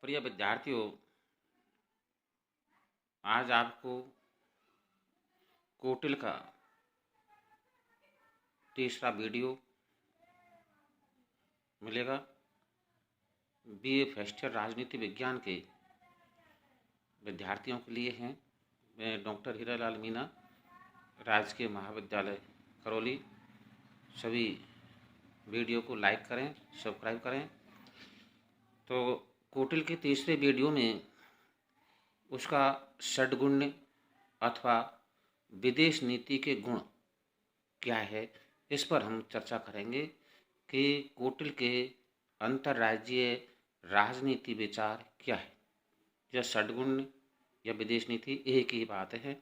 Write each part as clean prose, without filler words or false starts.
प्रिय विद्यार्थियों, आज आपको कोटिल का तीसरा वीडियो मिलेगा। बीए फर्स्ट ईयर राजनीति विज्ञान के विद्यार्थियों के लिए हैं। मैं डॉक्टर हीरालाल मीणा, राजकीय महाविद्यालय करौली। सभी वीडियो को लाइक करें, सब्सक्राइब करें। तो कोटिल के तीसरे वीडियो में उसका षड्गुण्य अथवा विदेश नीति के गुण क्या है, इस पर हम चर्चा करेंगे कि कोटिल के अंतर्राज्यीय राजनीति विचार क्या है। यह षड्गुण्य या विदेश नीति एक ही बात है।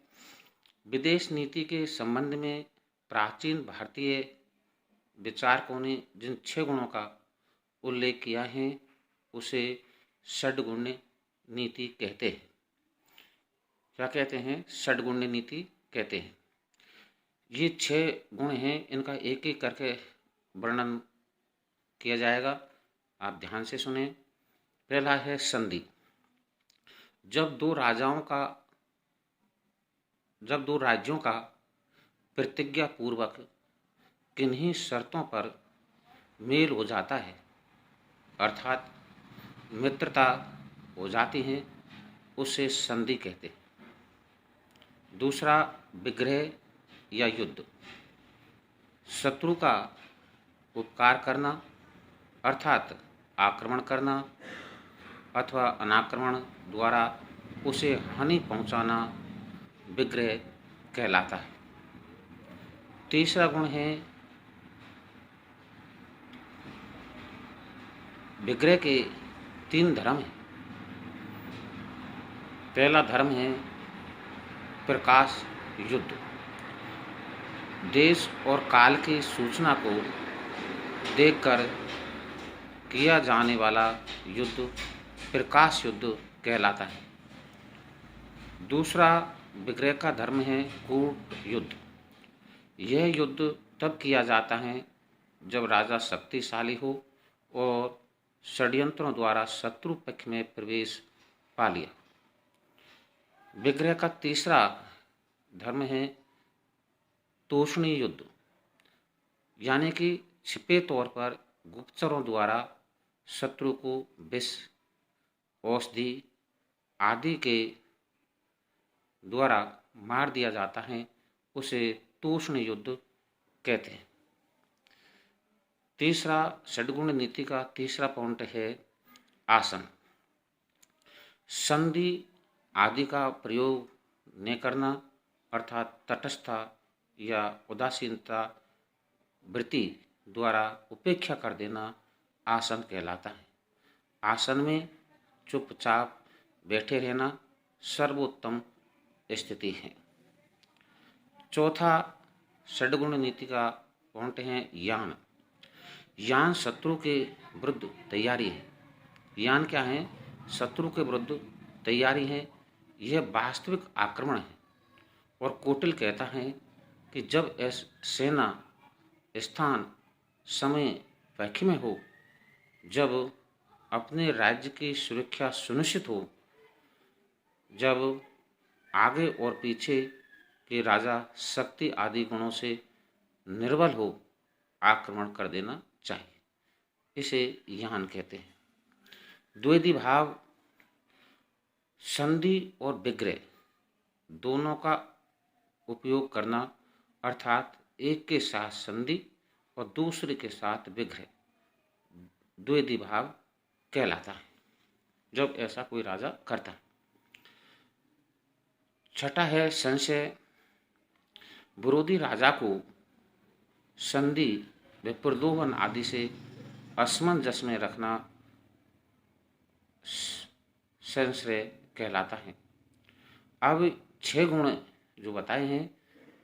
विदेश नीति के संबंध में प्राचीन भारतीय विचारकों ने जिन 6 गुणों का उल्लेख किया है उसे षड्गुण्य नीति कहते हैं। क्या कहते हैं? षड्गुण्य नीति कहते हैं। ये 6 गुण हैं, इनका एक एक करके वर्णन किया जाएगा। आप ध्यान से सुने। पहला है संधि। जब दो राज्यों का प्रतिज्ञा पूर्वक किन्हीं शर्तों पर मेल हो जाता है, अर्थात मित्रता हो जाती है, उसे संधि कहते हैं। दूसरा विग्रह या युद्ध। शत्रु का उपकार करना अर्थात आक्रमण करना अथवा अनाक्रमण द्वारा उसे हानि पहुंचाना विग्रह कहलाता है। तीसरा गुण है विग्रह के 3 धर्म हैं। पहला धर्म है प्रकाश युद्ध। देश और काल की सूचना को देखकर किया जाने वाला युद्ध प्रकाश युद्ध कहलाता है। दूसरा विग्रह का धर्म है कूट युद्ध। यह युद्ध तब किया जाता है जब राजा शक्तिशाली हो और षड्यंत्रों द्वारा शत्रु पक्ष में प्रवेश पा लिया। विग्रह का तीसरा धर्म है तोषणी युद्ध, यानी कि छिपे तौर पर गुप्तचरों द्वारा शत्रु को विष, औषधि आदि के द्वारा मार दिया जाता है, उसे तोषणी युद्ध कहते हैं। तीसरा षड्गुण नीति का तीसरा पॉइंट है आसन। संधि आदि का प्रयोग न करना अर्थात तटस्थता या उदासीनता वृत्ति द्वारा उपेक्षा कर देना आसन कहलाता है। आसन में चुपचाप बैठे रहना सर्वोत्तम स्थिति है। चौथा षड्गुण नीति का पॉइंट है यान। यान शत्रु के विरुद्ध तैयारी है। यान क्या है? शत्रु के विरुद्ध तैयारी है। यह वास्तविक आक्रमण है। और कोटिल कहता है कि जब सेना स्थान समय पक्ष में हो, जब अपने राज्य की सुरक्षा सुनिश्चित हो, जब आगे और पीछे के राजा शक्ति आदि गुणों से निर्बल हो, आक्रमण कर देना चाहिए। इसे यान कहते हैं। द्विविध भाव संधि और विग्रह दोनों का उपयोग करना, अर्थात एक के साथ संधि और दूसरे के साथ विग्रह, द्विविध भाव कहलाता है जब ऐसा कोई राजा करता है। छठा है संशय। विरोधी राजा को संधि व प्रलोभन आदि से असमंजस में रखना संशय कहलाता है। अब 6 गुण जो बताए हैं,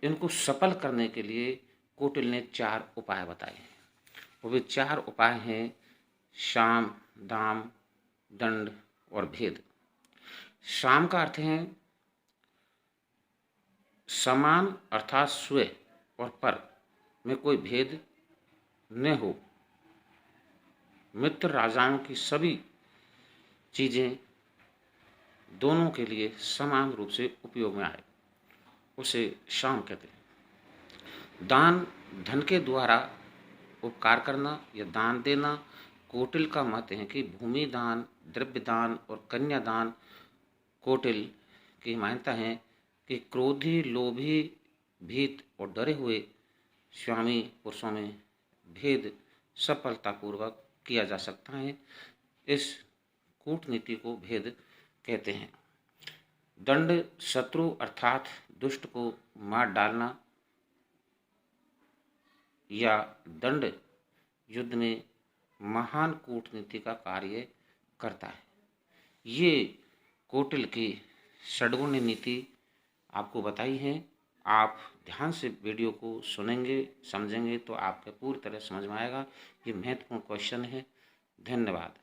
इनको सफल करने के लिए कोटिल ने 4 उपाय बताए हैं। वो 4 उपाय हैं साम, दाम, दंड और भेद। साम का अर्थ है समान अर्थात स्व और पर में कोई भेद न हो। मित्र राजाओं की सभी चीज़ें दोनों के लिए समान रूप से उपयोग में आए, उसे शाम कहते हैं। दान धन के द्वारा उपकार करना या दान देना। कौटिल्य का मत है कि भूमि दान, द्रव्य दान और कन्या दान कौटिल्य की मान्यता है कि क्रोधी, लोभी, भीत और डरे हुए स्वामी पुरुषों में भेद सफलतापूर्वक किया जा सकता है। इस कूटनीति को भेद कहते हैं। दंड शत्रु अर्थात दुष्ट को मार डालना या दंड युद्ध में महान कूटनीति का कार्य करता है। ये कौटिल्य की षड्गुण नीति आपको बताई है। आप ध्यान से वीडियो को सुनेंगे, समझेंगे तो आपको पूरी तरह समझ में आएगा। ये महत्वपूर्ण क्वेश्चन है। धन्यवाद।